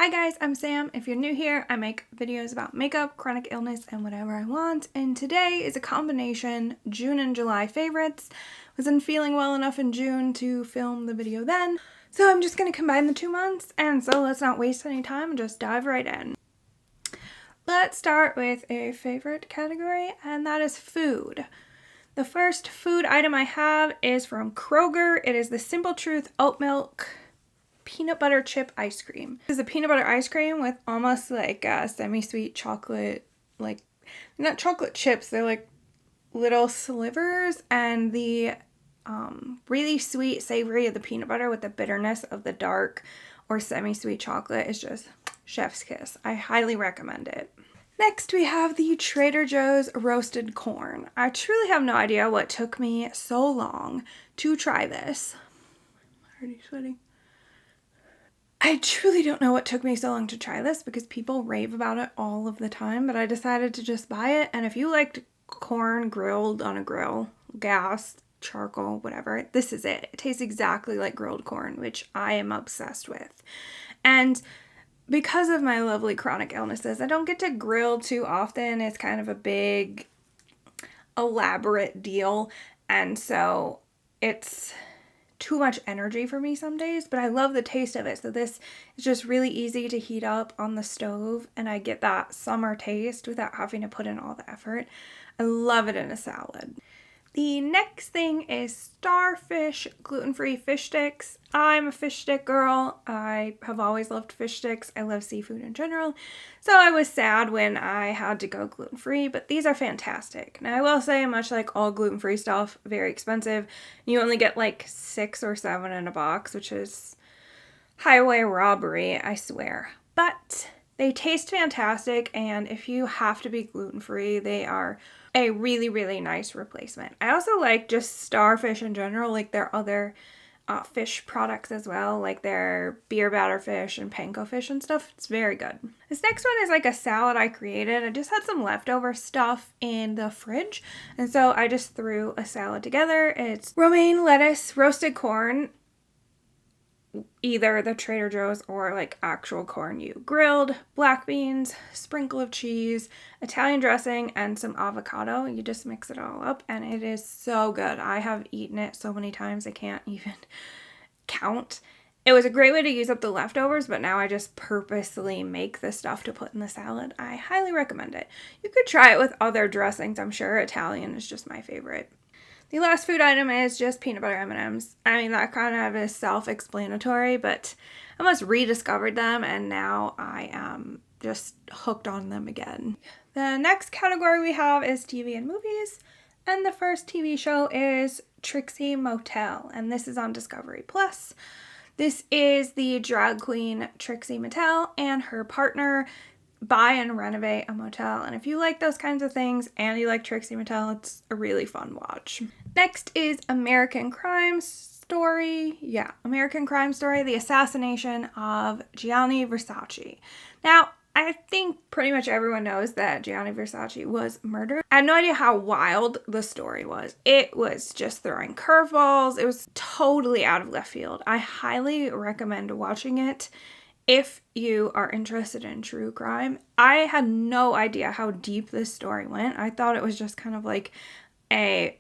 Hi guys, I'm Sam. If you're new here, I make videos about makeup, chronic illness, and whatever I want. And today is a combination June and July favorites. Wasn't feeling well enough in June to film the video then, so I'm just going to combine the 2 months. And so let's not waste any time and just dive right in. Let's start with a favorite category, and that is food. The first food item I have is from Kroger. It is the Simple Truth Oat Milk peanut butter chip ice cream. This is a peanut butter ice cream with almost like a semi-sweet chocolate, like, not chocolate chips, they're like little slivers, and the really sweet savory of the peanut butter with the bitterness of the dark or semi-sweet chocolate is just chef's kiss. I highly recommend it. Next, we have the Trader Joe's roasted corn. I truly have no idea what took me so long to try this. I'm already sweating. I truly don't know what took me so long to try this because people rave about it all of the time, but I decided to just buy it. And if you liked corn grilled on a grill, gas, charcoal, whatever, this is it. It tastes exactly like grilled corn, which I am obsessed with. And because of my lovely chronic illnesses, I don't get to grill too often. It's kind of a big, elaborate deal. And so it's too much energy for me some days, but I love the taste of it. So this is just really easy to heat up on the stove, and I get that summer taste without having to put in all the effort. I love it in a salad. The next thing is Starfish gluten-free fish sticks. I'm a fish stick girl. I have always loved fish sticks. I love seafood in general. So I was sad when I had to go gluten-free, but these are fantastic. Now I will say, much like all gluten-free stuff, very expensive. You only get like 6 or 7 in a box, which is highway robbery, I swear. But they taste fantastic, and if you have to be gluten-free, they are a really, really nice replacement. I also like just Starfish in general, like their other fish products as well, like their beer batter fish and panko fish and stuff. It's very good. This next one is like a salad I created. I just had some leftover stuff in the fridge, and so I just threw a salad together. It's romaine lettuce, roasted corn, either the Trader Joe's or like actual corn you grilled, black beans, sprinkle of cheese, Italian dressing, and some avocado. You just mix it all up and it is so good. I have eaten it so many times I can't even count. It was a great way to use up the leftovers, but now I just purposely make the stuff to put in the salad. I highly recommend it. You could try it with other dressings, I'm sure. Italian is just my favorite. The last food item is just peanut butter M&Ms. I mean, that kind of is self-explanatory, but I almost rediscovered them, and now I am just hooked on them again. The next category we have is TV and movies, and the first TV show is Trixie Motel, and this is on Discovery Plus. This is the drag queen Trixie Mattel and her partner buy and renovate a motel, and if you like those kinds of things and you like Trixie Mattel, it's a really fun watch. Next is American Crime Story. Yeah, American Crime Story, the assassination of Gianni Versace. Now, I think pretty much everyone knows that Gianni Versace was murdered. I had no idea how wild the story was. It was just throwing curveballs. It was totally out of left field. I highly recommend watching it if you are interested in true crime. I had no idea how deep this story went. I thought it was just kind of like a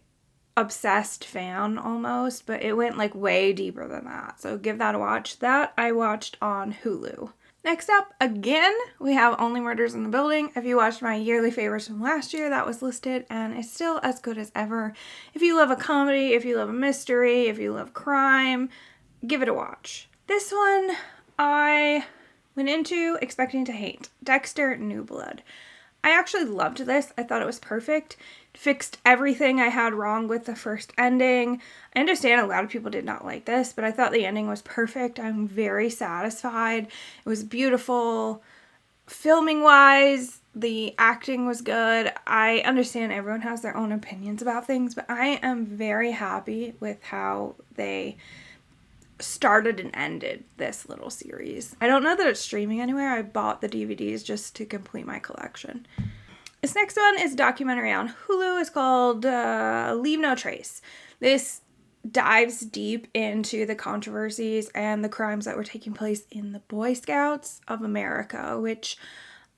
obsessed fan almost, but it went like way deeper than that. So give that a watch. That I watched on Hulu. Next up, again, we have Only Murders in the Building. If you watched my yearly favorites from last year, that was listed, and it's still as good as ever. If you love a comedy, if you love a mystery, if you love crime, give it a watch. This one I went into expecting to hate. Dexter New Blood. I actually loved this. I thought it was perfect. It fixed everything I had wrong with the first ending. I understand a lot of people did not like this, but I thought the ending was perfect. I'm very satisfied. It was beautiful. Filming wise, the acting was good. I understand everyone has their own opinions about things, but I am very happy with how they started and ended this little series. I don't know that it's streaming anywhere. I bought the DVDs just to complete my collection. This next one is a documentary on Hulu. It's called Leave No Trace. This dives deep into the controversies and the crimes that were taking place in the Boy Scouts of America, which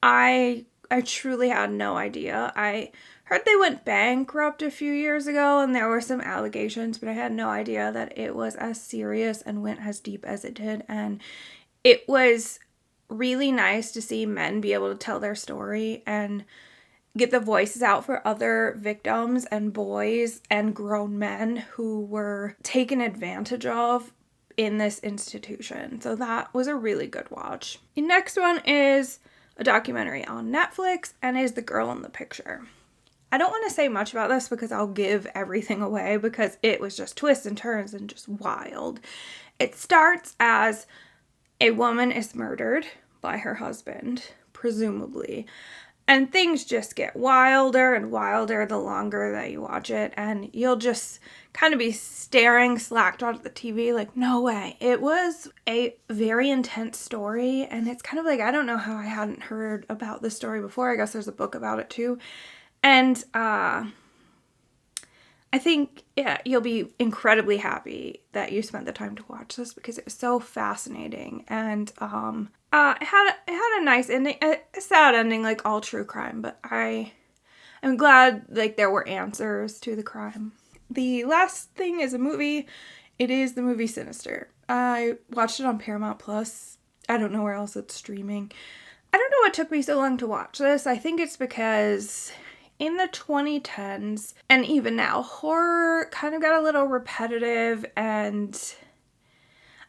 I truly had no idea. I heard they went bankrupt a few years ago and there were some allegations, but I had no idea that it was as serious and went as deep as it did. And it was really nice to see men be able to tell their story and get the voices out for other victims and boys and grown men who were taken advantage of in this institution. So that was a really good watch. The next one is a documentary on Netflix and is The Girl in the Picture. I don't want to say much about this because I'll give everything away because it was just twists and turns and just wild. It starts as a woman is murdered by her husband, presumably. And things just get wilder and wilder the longer that you watch it. And you'll just kind of be staring slack-jawed at the TV like, no way. It was a very intense story. And it's kind of like, I don't know how I hadn't heard about this story before. I guess there's a book about it too. And I think, yeah, you'll be incredibly happy that you spent the time to watch this because it was so fascinating. And it had a nice ending, a sad ending like all true crime, but I'm glad like there were answers to the crime. The last thing is a movie. It is the movie Sinister. I watched it on Paramount Plus. I don't know where else it's streaming. I don't know what took me so long to watch this. I think it's because in the 2010s, and even now, horror kind of got a little repetitive, and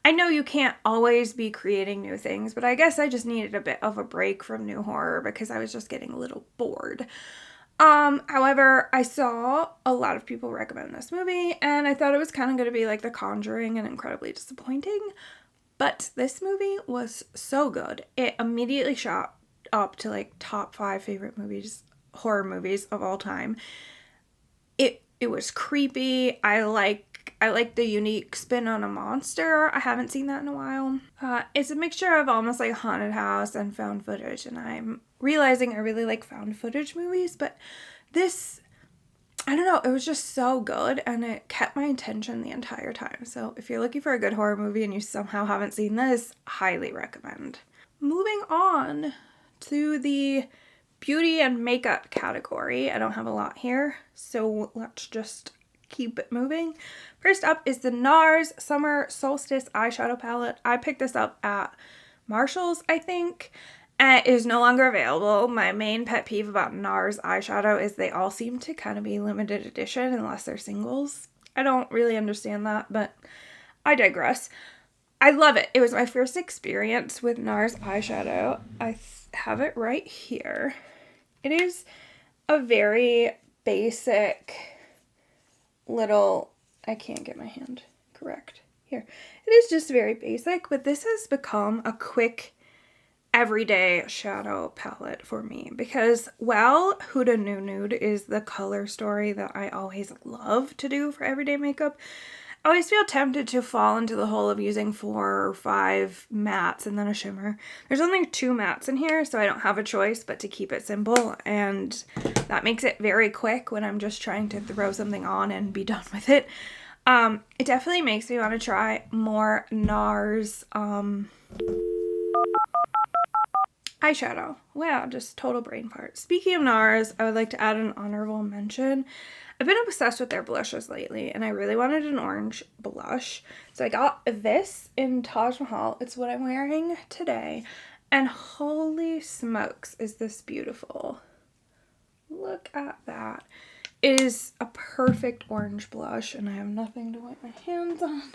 I know you can't always be creating new things, but I guess I just needed a bit of a break from new horror because I was just getting a little bored. However, I saw a lot of people recommend this movie, and I thought it was kind of going to be like The Conjuring and incredibly disappointing, but this movie was so good. It immediately shot up to like top 5 favorite horror movies of all time. It was creepy. I like the unique spin on a monster. I haven't seen that in a while. It's a mixture of almost like haunted house and found footage, and I'm realizing I really like found footage movies, but this, I don't know, it was just so good and it kept my attention the entire time. So if you're looking for a good horror movie and you somehow haven't seen this, highly recommend. Moving on to the beauty and makeup category. I don't have a lot here, so let's just keep it moving. First up is the NARS Summer Solstice Eyeshadow Palette. I picked this up at Marshall's, I think, and it is no longer available. My main pet peeve about NARS eyeshadow is they all seem to kind of be limited edition unless they're singles. I don't really understand that, but I digress. I love it. It was my first experience with NARS eyeshadow. I have it right here. It is a very basic little, I can't get my hand correct here. It is just very basic, but this has become a quick everyday shadow palette for me because, well, Huda Nude is the color story that I always love to do for everyday makeup. I always feel tempted to fall into the hole of using 4 or 5 mattes and then a shimmer. There's only 2 mattes in here, so I don't have a choice but to keep it simple, and that makes it very quick when I'm just trying to throw something on and be done with it. It definitely makes me want to try more NARS eyeshadow. Wow, just total brain fart. Speaking of NARS, I would like to add an honorable mention. I've been obsessed with their blushes lately, and I really wanted an orange blush. So I got this in Taj Mahal. It's what I'm wearing today. And holy smokes, is this beautiful. Look at that. It is a perfect orange blush, and I have nothing to wipe my hands on.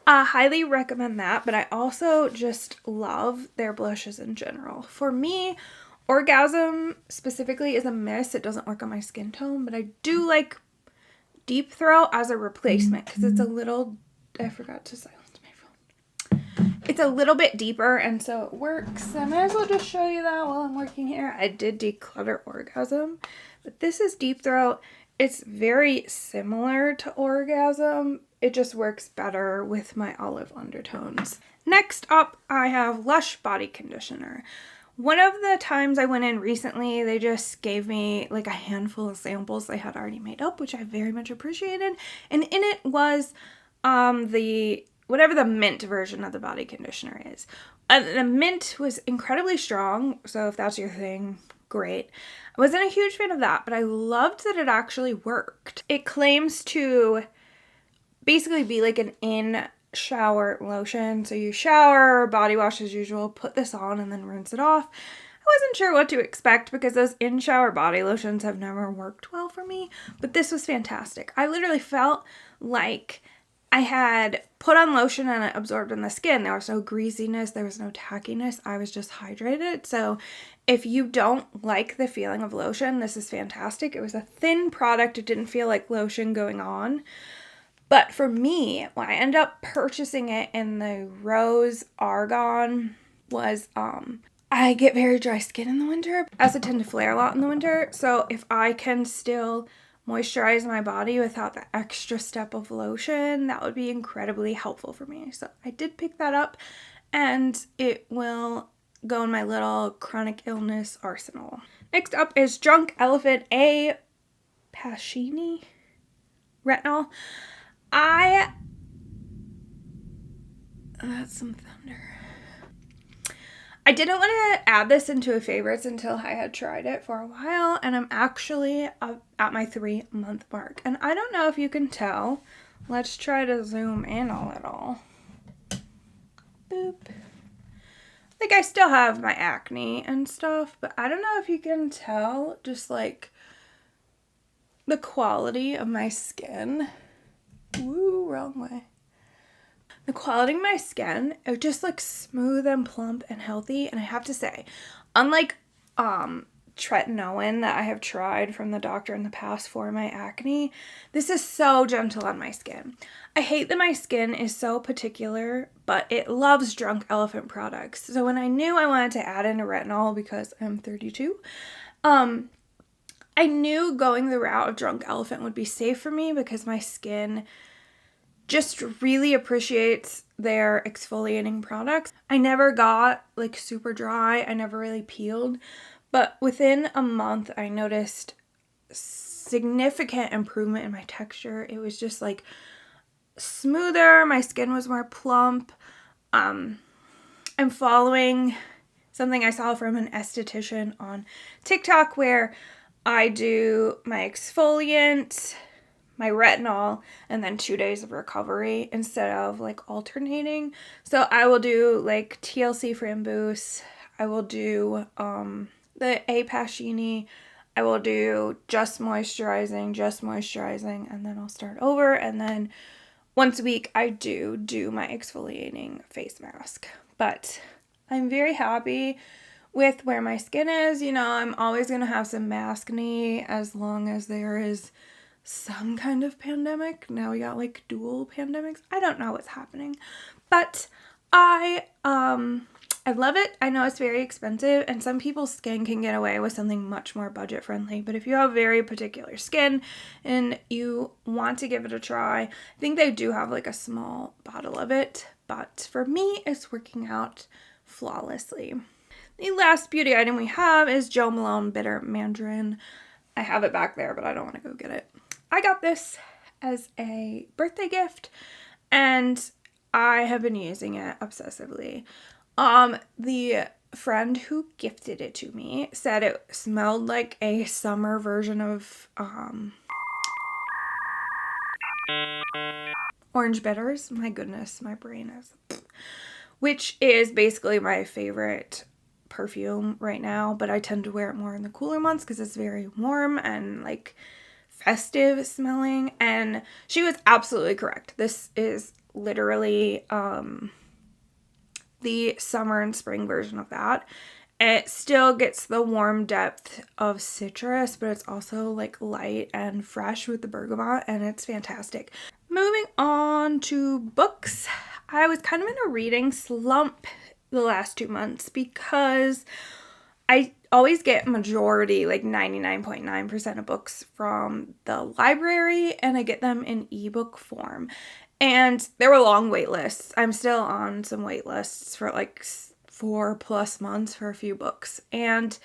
I highly recommend that, but I also just love their blushes in general. For me, Orgasm specifically is a miss. It doesn't work on my skin tone, but I do like Deep Throat as a replacement because it's a little, I forgot to silence my phone. It's a little bit deeper, and so it works. I might as well just show you that while I'm working here. I did declutter Orgasm, but this is Deep Throat. It's very similar to Orgasm. It just works better with my olive undertones. Next up, I have Lush Body Conditioner. One of the times I went in recently, they just gave me like a handful of samples they had already made up, which I very much appreciated. And in it was whatever the mint version of the body conditioner is. The mint was incredibly strong, so if that's your thing, great. I wasn't a huge fan of that, but I loved that it actually worked. It claims to basically be like an in-shower lotion. So you shower, body wash as usual, put this on, and then rinse it off. I wasn't sure what to expect because those in-shower body lotions have never worked well for me, but this was fantastic. I literally felt like I had put on lotion and it absorbed in the skin. There was no greasiness, there was no tackiness. I was just hydrated. So if you don't like the feeling of lotion, this is fantastic. It was a thin product. It didn't feel like lotion going on. But for me, when I ended up purchasing it in the Rose Argan was, I get very dry skin in the winter. I also tend to flare a lot in the winter. So if I can still moisturize my body without the extra step of lotion, that would be incredibly helpful for me. So I did pick that up, and it will go in my little chronic illness arsenal. Next up is Drunk Elephant A Pashini Retinol. That's some thunder. I didn't want to add this into a favorites until I had tried it for a while, and I'm actually at my 3-month mark. And I don't know if you can tell. Let's try to zoom in a little. Boop. Like, I still have my acne and stuff, but I don't know if you can tell just like the quality of my skin. Woo, wrong way. The quality of my skin, it just looks smooth and plump and healthy. And I have to say, unlike tretinoin that I have tried from the doctor in the past for my acne, this is so gentle on my skin. I hate that my skin is so particular, but it loves Drunk Elephant products. So when I knew I wanted to add in a retinol because I'm 32, I knew going the route of Drunk Elephant would be safe for me because my skin just really appreciates their exfoliating products. I never got like super dry. I never really peeled. But within a month, I noticed significant improvement in my texture. It was just like smoother. My skin was more plump. I'm following something I saw from an esthetician on TikTok where I do my exfoliant, my retinol, and then 2 days of recovery instead of like alternating. So I will do like TLC Framboos. I will do the A Pashini. I will do just moisturizing, and then I'll start over. And then once a week I do my exfoliating face mask. But I'm very happy with where my skin is. You know, I'm always going to have some maskne as long as there is some kind of pandemic. Now we got like dual pandemics. I don't know what's happening, but I love it. I know it's very expensive and some people's skin can get away with something much more budget friendly, but if you have very particular skin and you want to give it a try, I think they do have like a small bottle of it, but for me it's working out flawlessly. The last beauty item we have is Jo Malone Bitter Mandarin. I have it back there, but I don't want to go get it. I got this as a birthday gift, and I have been using it obsessively. The friend who gifted it to me said it smelled like a summer version of orange bitters. My goodness, my brain is... Which is basically my favorite perfume right now, but I tend to wear it more in the cooler months because it's very warm and like festive smelling. And she was absolutely correct. This is literally the summer and spring version of that. It still gets the warm depth of citrus, but it's also like light and fresh with the bergamot, and it's fantastic. Moving on to books. I was kind of in a reading slump the last 2 months because I always get majority, like 99.9% of books from the library, and I get them in ebook form. And there were long wait lists. I'm still on some wait lists for like 4+ months for a few books. And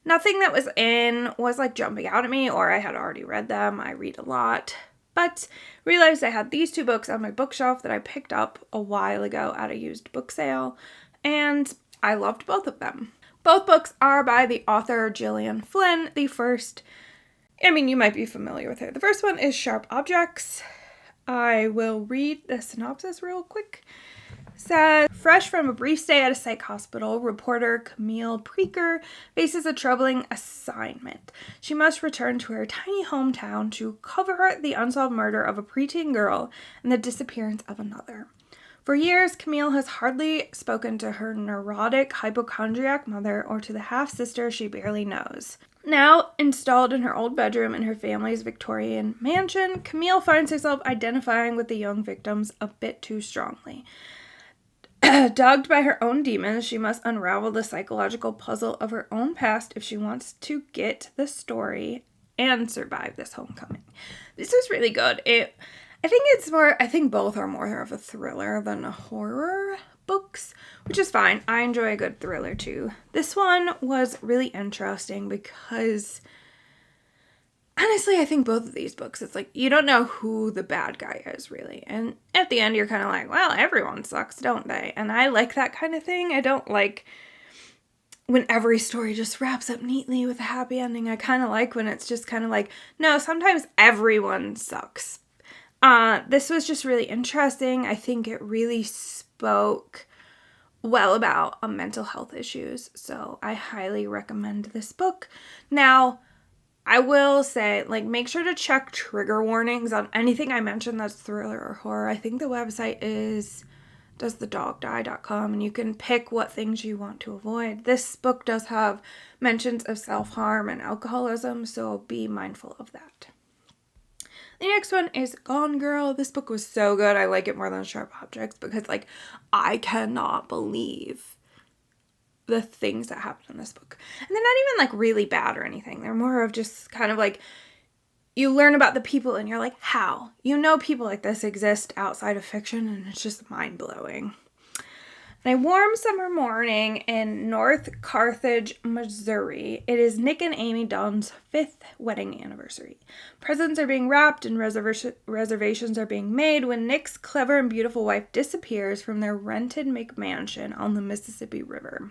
nothing that was in was like jumping out at me, or I had already read them. I read a lot. But realized I had these 2 books on my bookshelf that I picked up a while ago at a used book sale, and I loved both of them. Both books are by the author Gillian Flynn. The first, you might be familiar with her. The first one is Sharp Objects. I will read the synopsis real quick. Says, fresh from a brief stay at a psych hospital, reporter Camille Preaker faces a troubling assignment. She must return to her tiny hometown to cover the unsolved murder of a preteen girl and the disappearance of another. For years, Camille has hardly spoken to her neurotic, hypochondriac mother or to the half-sister she barely knows. Now installed in her old bedroom in her family's Victorian mansion, Camille finds herself identifying with the young victims a bit too strongly. Dogged by her own demons, she must unravel the psychological puzzle of her own past if she wants to get the story and survive this homecoming. This was really good. I think both are more of a thriller than a horror books, which is fine. I enjoy a good thriller too. This one was really interesting because honestly, I think both of these books, it's like, you don't know who the bad guy is, really. And at the end, you're kind of like, well, everyone sucks, don't they? And I like that kind of thing. I don't like when every story just wraps up neatly with a happy ending. I kind of like when it's just kind of like, no, sometimes everyone sucks. This was just really interesting. I think it really spoke well about mental health issues. So I highly recommend this book. Now, I will say, make sure to check trigger warnings on anything I mentioned that's thriller or horror. I think the website is doesthedogdie.com, and you can pick what things you want to avoid. This book does have mentions of self-harm and alcoholism, so be mindful of that. The next one is Gone Girl. This book was so good. I like it more than Sharp Objects because, I cannot believe the things that happen in this book. And they're not even really bad or anything. They're more of just kind of you learn about the people and you're like, how? People like this exist outside of fiction, and it's just mind-blowing. On a warm summer morning in North Carthage, Missouri, it is Nick and Amy Dunn's 5th wedding anniversary. Presents are being wrapped and reservations are being made when Nick's clever and beautiful wife disappears from their rented McMansion on the Mississippi River.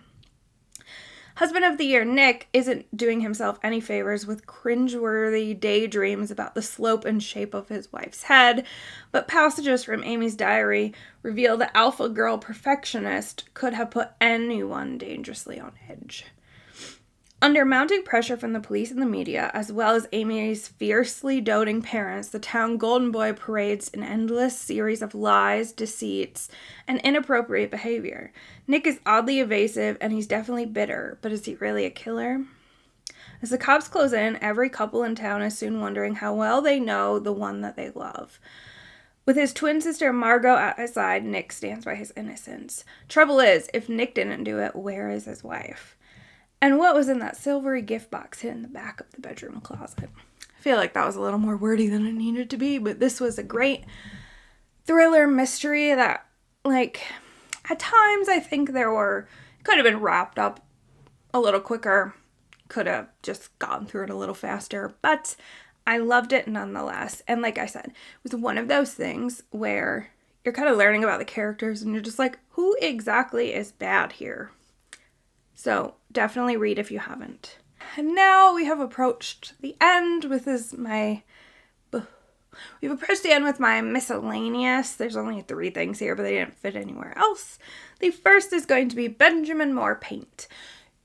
Husband of the Year Nick isn't doing himself any favors with cringeworthy daydreams about the slope and shape of his wife's head, but passages from Amy's diary reveal the alpha girl perfectionist could have put anyone dangerously on edge. Under mounting pressure from the police and the media, as well as Amy's fiercely doting parents, the town golden boy parades an endless series of lies, deceits, and inappropriate behavior. Nick is oddly evasive, and he's definitely bitter, but is he really a killer? As the cops close in, every couple in town is soon wondering how well they know the one that they love. With his twin sister Margot at his side, Nick stands by his innocence. Trouble is, if Nick didn't do it, where is his wife? And what was in that silvery gift box hid in the back of the bedroom closet? I feel like that was a little more wordy than it needed to be, but this was a great thriller mystery that, at times I think could have been wrapped up a little quicker, could have just gotten through it a little faster, but I loved it nonetheless. And like I said, it was one of those things where you're kind of learning about the characters and you're just like, who exactly is bad here? So definitely read if you haven't. And now we have approached the end with my Miscellaneous. There's only 3 things here, but they didn't fit anywhere else. The first is going to be Benjamin Moore Paint.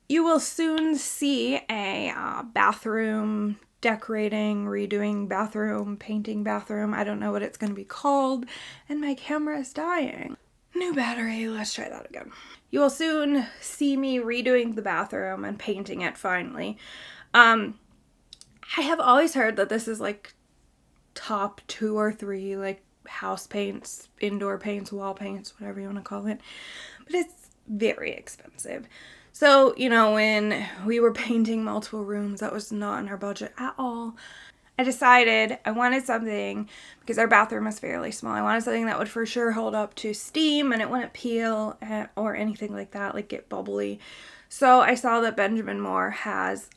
You will soon see a bathroom decorating, redoing bathroom, painting bathroom. I don't know what it's going to be called. And my camera is dying. New battery. Let's try that again. You will soon see me redoing the bathroom and painting it finally. I have always heard that this is top 2 or 3 house paints, indoor paints, wall paints, whatever you want to call it. But it's very expensive. So, when we were painting multiple rooms, that was not in our budget at all. I decided I wanted something, because our bathroom is fairly small, I wanted something that would for sure hold up to steam and it wouldn't peel or anything like that, like get bubbly. So I saw that Benjamin Moore has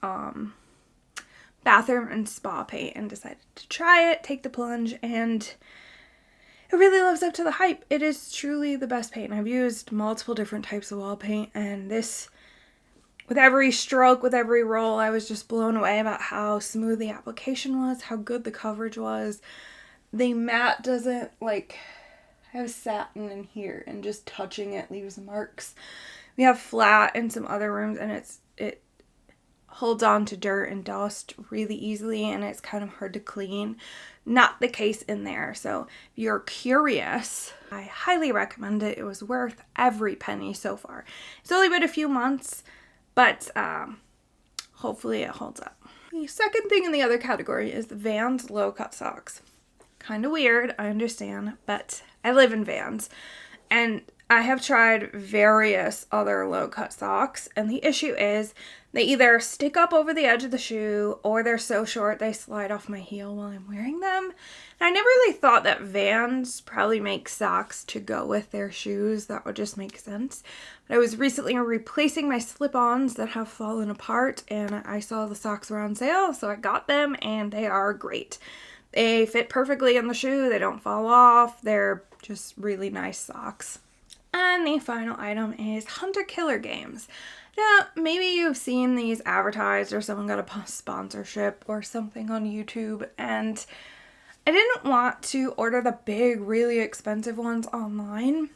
bathroom and spa paint and decided to try it, take the plunge, and it really lives up to the hype. It is truly the best paint. I've used multiple different types of wall paint, and this, with every stroke, with every roll, I was just blown away about how smooth the application was, how good the coverage was. The matte doesn't, like, have satin in here, and just touching it leaves marks. We have flat in some other rooms, and it holds on to dirt and dust really easily, and it's kind of hard to clean. Not the case in there. So if you're curious, I highly recommend it. It was worth every penny so far. It's only been a few months, but hopefully it holds up. The second thing in the other category is the Vans low-cut socks. Kind of weird, I understand, but I live in Vans, and I have tried various other low-cut socks, and the issue is they either stick up over the edge of the shoe, or they're so short they slide off my heel while I'm wearing them. And I never really thought that Vans probably make socks to go with their shoes. That would just make sense. But I was recently replacing my slip-ons that have fallen apart, and I saw the socks were on sale, so I got them, and they are great. They fit perfectly in the shoe, they don't fall off, they're just really nice socks. And the final item is Hunter Killer Games. Now, maybe you've seen these advertised, or someone got a sponsorship or something on YouTube, and I didn't want to order the big, really expensive ones online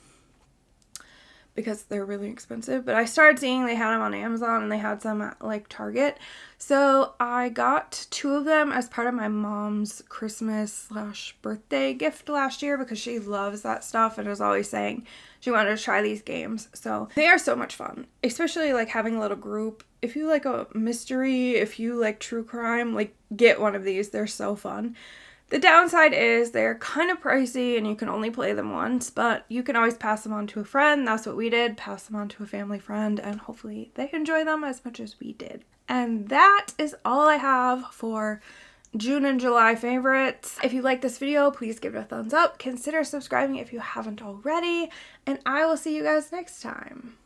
because they're really expensive, but I started seeing they had them on Amazon, and they had some at like Target. So I got 2 of them as part of my mom's Christmas/birthday gift last year, because she loves that stuff and is always saying she wanted to try these games. So they are so much fun, especially like having a little group. If you like a mystery, if you like true crime, like get one of these. They're so fun. The downside is they're kind of pricey and you can only play them once, but you can always pass them on to a friend. That's what we did, pass them on to a family friend, and hopefully they enjoy them as much as we did. And that is all I have for June and July favorites. If you like this video, please give it a thumbs up. Consider subscribing if you haven't already, and I will see you guys next time.